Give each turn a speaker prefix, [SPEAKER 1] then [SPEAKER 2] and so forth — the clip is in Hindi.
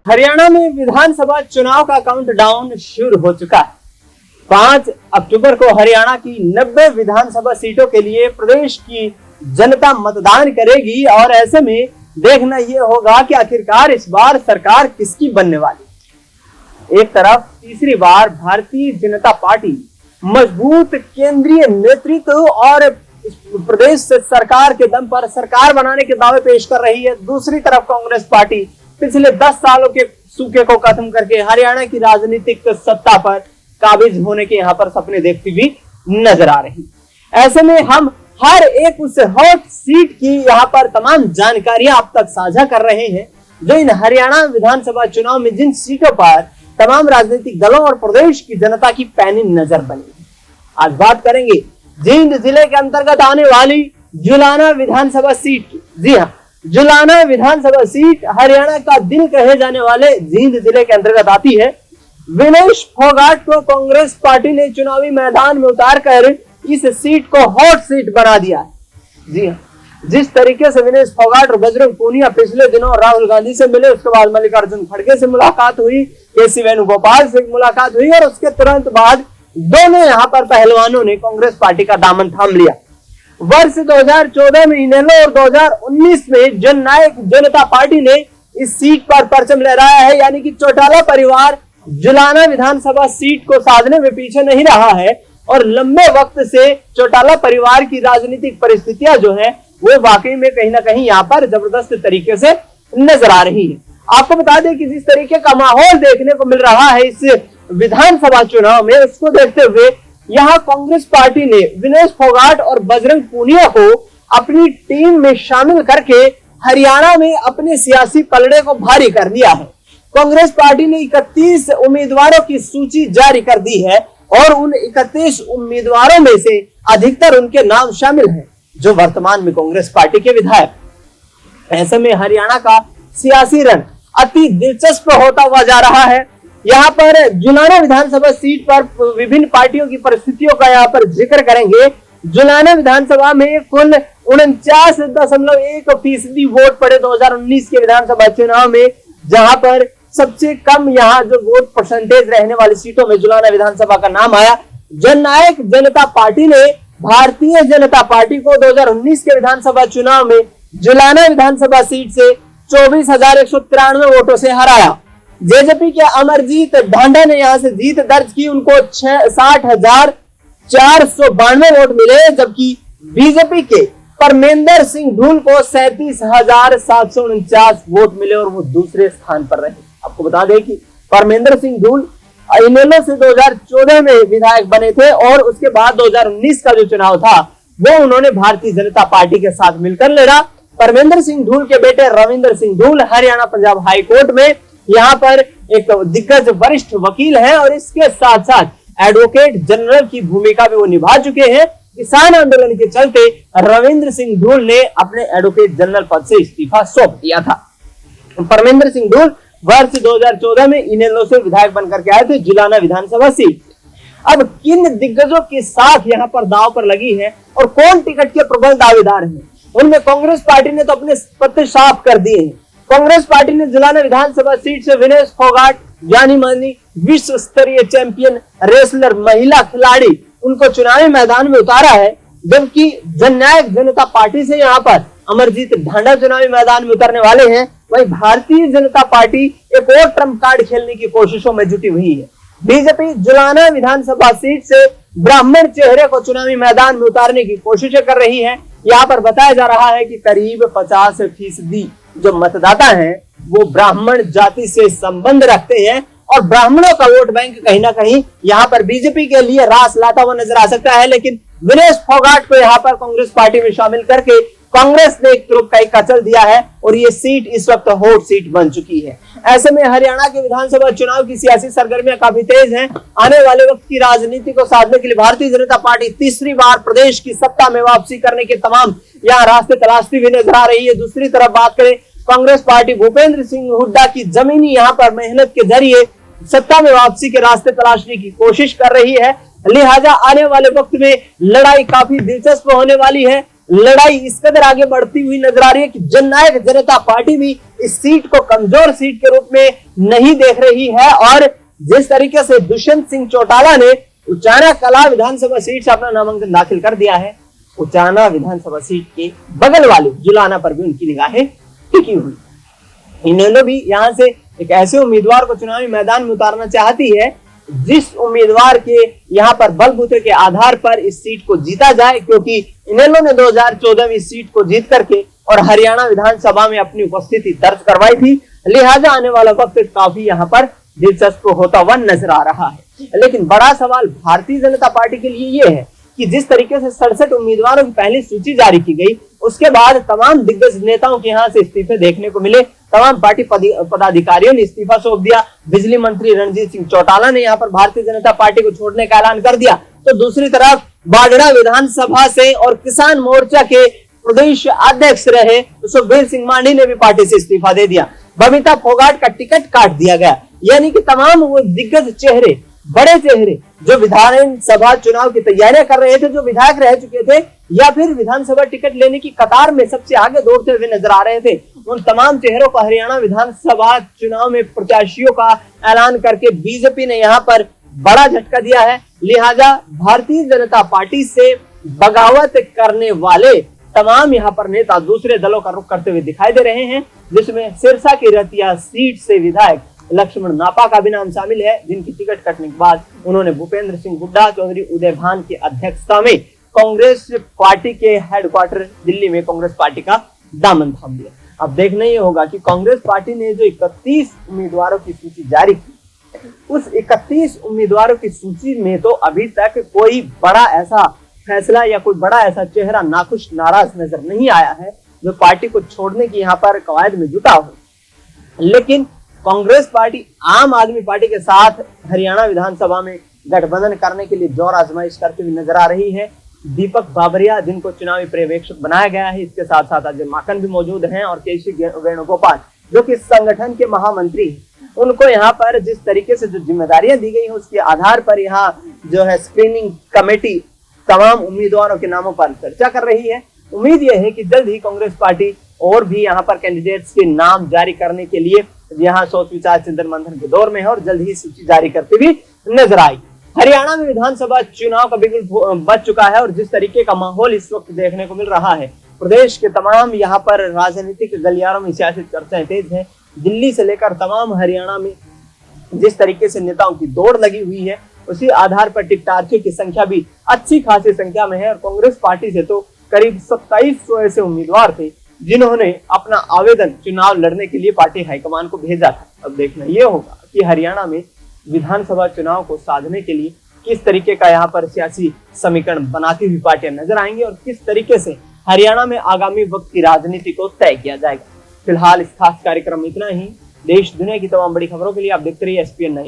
[SPEAKER 1] हरियाणा में विधानसभा चुनाव का काउंटडाउन शुरू हो चुका है। 5 अक्टूबर को हरियाणा की 90 विधानसभा सीटों के लिए प्रदेश की जनता मतदान करेगी और ऐसे में देखना यह होगा कि आखिरकार इस बार सरकार किसकी बनने वाली। एक तरफ तीसरी बार भारतीय जनता पार्टी मजबूत केंद्रीय नेतृत्व और प्रदेश से सरकार के दम पर सरकार बनाने के दावे पेश कर रही है। दूसरी तरफ कांग्रेस पार्टी पिछले 10 सालों के सूखे को खत्म करके हरियाणा की राजनीतिक सत्ता पर काबिज होने के यहाँ पर सपने देखती हुई नजर आ रही। ऐसे में हम हर एक उस हॉट सीट की यहाँ पर तमाम जानकारियां आप तक साझा कर रहे हैं जो इन हरियाणा विधानसभा चुनाव में जिन सीटों पर तमाम राजनीतिक दलों और प्रदेश की जनता की पैनी नजर बनी है। आज बात करेंगे जींद जिले के अंतर्गत आने वाली जुलाना विधानसभा सीट की। जी हाँ, जुलाना विधानसभा सीट हरियाणा का दिल कहे जाने वाले जींद जिले के अंतर्गत आती है। विनेश फोगाट को कांग्रेस पार्टी ने चुनावी मैदान में उतारकर इस सीट को हॉट सीट बना दिया है। जी हाँ, जिस तरीके से विनेश फोगाट और बजरंग पूनिया पिछले दिनों राहुल गांधी से मिले, उसके बाद मल्लिकार्जुन खड़गे से मुलाकात हुई, केसी वेणुगोपाल से मुलाकात हुई और उसके तुरंत बाद दोनों यहाँ पर पहलवानों ने कांग्रेस पार्टी का दामन थाम लिया। वर्ष 2014 में इनेलो और 2019 में जननायक जनता पार्टी ने इस सीट पर परचम लहराया है, यानी कि चौटाला परिवार जुलाना विधानसभा सीट को साधने में पीछे नहीं रहा है और लंबे वक्त से चौटाला परिवार की राजनीतिक परिस्थितियां जो है वो वाकई में कहीं ना कहीं यहाँ पर जबरदस्त तरीके से नजर आ रही है। आपको बता दें कि जिस तरीके का माहौल देखने को मिल रहा है इस विधानसभा चुनाव में, उसको देखते हुए यहाँ कांग्रेस पार्टी ने विनेश फोगाट और बजरंग पूनिया को अपनी टीम में शामिल करके हरियाणा में अपने सियासी पलड़े को भारी कर दिया है। कांग्रेस पार्टी ने 31 उम्मीदवारों की सूची जारी कर दी है और उन 31 उम्मीदवारों में से अधिकतर उनके नाम शामिल हैं जो वर्तमान में कांग्रेस पार्टी के विधायक। ऐसे में हरियाणा का सियासी रण अति दिलचस्प होता हुआ जा रहा है। यहाँ पर जुलाना विधानसभा सीट पर विभिन्न पार्टियों की परिस्थितियों का यहाँ पर जिक्र करेंगे। जुलाना विधानसभा में कुल 49.1% वोट पड़े 2019 के विधानसभा चुनाव में, जहां पर सबसे कम यहाँ जो वोट परसेंटेज रहने वाली सीटों में जुलाना विधानसभा का नाम आया। जननायक जनता पार्टी ने भारतीय जनता पार्टी को 2019 के विधानसभा चुनाव में जुलाना विधानसभा सीट से 24,193 वोटों से हराया। जेजेपी के अमरजीत ढांडा ने यहां से जीत दर्ज की, उनको 60,492 वोट मिले, जबकि बीजेपी के परमेंद्र सिंह ढूल को 37,749 वोट मिले और वो दूसरे स्थान पर रहे। आपको बता दें कि परमेंद्र सिंह ढूल इनेलो से 2014 में विधायक बने थे और उसके बाद 2019 का जो चुनाव था वो उन्होंने भारतीय जनता पार्टी के साथ मिलकर लड़ा। परमेंद्र सिंह ढूल के बेटे रविंद्र सिंह ढूल हरियाणा पंजाब हाई कोर्ट में यहाँ पर एक दिग्गज वरिष्ठ वकील है और इसके साथ साथ एडवोकेट जनरल की भूमिका भी वो निभा चुके हैं। किसान आंदोलन के चलते रविंद्र सिंह ढूल ने अपने एडवोकेट जनरल पद से इस्तीफा सौंप दिया था। परमेंद्र सिंह ढूल वर्ष 2014 में इनेलो से विधायक बनकर के आए थे जुलाना विधानसभा सीट। अब किन दिग्गजों के साथ यहाँ पर दांव पर लगी है और कौन टिकट के प्रबल दावेदार हैं, उनमें कांग्रेस पार्टी ने तो अपने पत्ते साफ कर दिए हैं। कांग्रेस पार्टी ने जुलाना विधानसभा सीट से विनेश फोगाट, जानी मानी विश्व स्तरीय चैंपियन रेसलर महिला खिलाड़ी, उनको चुनावी मैदान में उतारा है, जबकि जननायक जनता पार्टी से यहाँ पर अमरजीत ढांडा चुनावी मैदान में उतरने वाले हैं। वही भारतीय जनता पार्टी एक और ट्रम्प कार्ड खेलने की कोशिशों में जुटी हुई है। बीजेपी जुलाना विधानसभा सीट से ब्राह्मण चेहरे को चुनावी मैदान में उतारने की कोशिशें कर रही है। यहाँ पर बताया जा रहा है कि करीब 50% जो मतदाता हैं वो ब्राह्मण जाति से संबंध रखते हैं और ब्राह्मणों का वोट बैंक कहीं ना कहीं यहाँ पर बीजेपी के लिए रास लाता हुआ नजर आ सकता है। लेकिन विनेश फोगाट को यहाँ पर कांग्रेस पार्टी में शामिल करके कांग्रेस ने एक तुरुप का कचल दिया है और ये सीट इस वक्त हॉट सीट बन चुकी है। ऐसे में हरियाणा के विधानसभा चुनाव की सियासी सरगर्मियां काफी तेज हैं। आने वाले वक्त की राजनीति को साधने के लिए भारतीय जनता पार्टी तीसरी बार प्रदेश की सत्ता में वापसी करने के तमाम यहाँ रास्ते तलाशती हुई नजर आ रही है। दूसरी तरफ बात करें, कांग्रेस पार्टी भूपेंद्र सिंह हुड्डा की जमीनी यहाँ पर मेहनत के जरिए सत्ता में वापसी के रास्ते तलाशने की कोशिश कर रही है। लिहाजा आने वाले वक्त में लड़ाई काफी दिलचस्प होने वाली है। लड़ाई इस कदर आगे बढ़ती हुई नजर आ रही है कि जननायक जनता पार्टी भी इस सीट को कमजोर सीट के रूप में नहीं देख रही है और जिस तरीके से दुष्यंत सिंह चौटाला ने उचाना कला विधानसभा सीट से अपना नामांकन दाखिल कर दिया है, उचाना विधानसभा सीट के बगल वाले जुलाना पर भी उनकी निगाहें टिकी हुई। इन्होंने भी यहाँ से एक ऐसे उम्मीदवार को चुनावी मैदान में उतारना चाहती है जिस उम्मीदवार के यहाँ पर बलबूते के आधार पर इस सीट को जीता जाए, क्योंकि इनेलो ने 2014 में इस सीट को जीत करके और हरियाणा विधानसभा में अपनी उपस्थिति दर्ज करवाई थी। लिहाजा आने वाला वक्त काफी यहाँ पर दिलचस्प होता हुआ नजर आ रहा है। लेकिन बड़ा सवाल भारतीय जनता पार्टी के लिए ये है कि जिस तरीके से 67 उम्मीदवारों की पहली सूची जारी की गई, उसके बाद तमाम दिग्गज नेताओं के यहाँ से इस्तीफे देखने को मिले, तमाम पार्टी पदाधिकारियों ने इस्तीफा सौंप दिया। बिजली मंत्री रणजीत सिंह चौटाला ने यहाँ पर भारतीय जनता पार्टी को छोड़ने का ऐलान कर दिया, तो दूसरी तरफ बागड़ा विधानसभा से और किसान मोर्चा के प्रदेश अध्यक्ष रहे सुखबीर सिंह मांझी ने भी पार्टी से इस्तीफा दे दिया। बबीता फोगाट का टिकट काट दिया गया। यानी कि तमाम वो दिग्गज चेहरे, बड़े चेहरे जो विधानसभा चुनाव की तैयारियां कर रहे थे, जो विधायक रह चुके थे या फिर विधानसभा टिकट लेने की कतार में सबसे आगे दौड़ते हुए नजर आ रहे थे, उन तमाम चेहरों को हरियाणा विधानसभा चुनाव में प्रत्याशियों का ऐलान करके बीजेपी ने यहाँ पर बड़ा झटका दिया है। लिहाजा भारतीय जनता पार्टी से बगावत करने वाले तमाम यहाँ पर नेता दूसरे दलों का रुख करते हुए दिखाई दे रहे हैं, जिसमें सिरसा की रतिया सीट से विधायक लक्ष्मण नापा का भी नाम शामिल है, जिनकी टिकट कटने के बाद उन्होंने भूपेंद्र सिंह हुड्डा, चौधरी उदय भान की अध्यक्षता में कांग्रेस पार्टी के हेडक्वार्टर दिल्ली में कांग्रेस पार्टी का दामन थाम लिया। अब देखना ये होगा कि कांग्रेस पार्टी ने जो 31 उम्मीदवारों की सूची जारी की, उस 31 उम्मीदवारों की सूची में तो अभी तक कोई बड़ा ऐसा फैसला या कोई बड़ा ऐसा चेहरा नाखुश नाराज नजर नहीं आया है जो पार्टी को छोड़ने की यहाँ पर कवायद में जुटा हो। लेकिन कांग्रेस पार्टी आम आदमी पार्टी के साथ हरियाणा विधानसभा में गठबंधन करने के लिए जोर आजमाइश करते हुए नजर आ रही है। दीपक बाबरिया जिनको चुनावी पर्यवेक्षक बनाया गया है, इसके साथ साथ अजय माकन भी मौजूद हैं और केसी वेणुगोपाल जो कि संगठन के महामंत्री हैं, उनको यहाँ पर जिस तरीके से जो जिम्मेदारियां दी गई है उसके आधार पर यहाँ जो है स्क्रीनिंग कमेटी तमाम उम्मीदवारों के नामों पर चर्चा कर रही है। उम्मीद यह है कि जल्द ही कांग्रेस पार्टी और भी यहाँ पर कैंडिडेट्स के नाम जारी करने के लिए यहाँ सोच विचार चिंतन मंथन के दौर में है और जल्द ही सूची जारी करते हुए नजर आई। हरियाणा में विधानसभा चुनाव का बिल्कुल बच चुका है और जिस तरीके का माहौल इस वक्त देखने को मिल रहा है, प्रदेश के तमाम यहाँ पर राजनीतिक गलियारों में सियासी चर्चाएं तेज है। दिल्ली से लेकर तमाम हरियाणा में जिस तरीके से नेताओं की दौड़ लगी हुई है, उसी आधार पर टिकटार्थियों की संख्या भी अच्छी खासी संख्या में है और कांग्रेस पार्टी से तो करीब 2700 ऐसे उम्मीदवार थे जिन्होंने अपना आवेदन चुनाव लड़ने के लिए पार्टी हाईकमान को भेजा था। अब देखना यह होगा कि हरियाणा में विधानसभा चुनाव को साधने के लिए किस तरीके का यहाँ पर सियासी समीकरण बनाती हुई पार्टियां नजर आएंगी और किस तरीके से हरियाणा में आगामी वक्त की राजनीति को तय किया जाएगा। फिलहाल इस खास कार्यक्रम में इतना ही। देश दुनिया की तमाम बड़ी खबरों के लिए आप देखते रहिए SPN 9।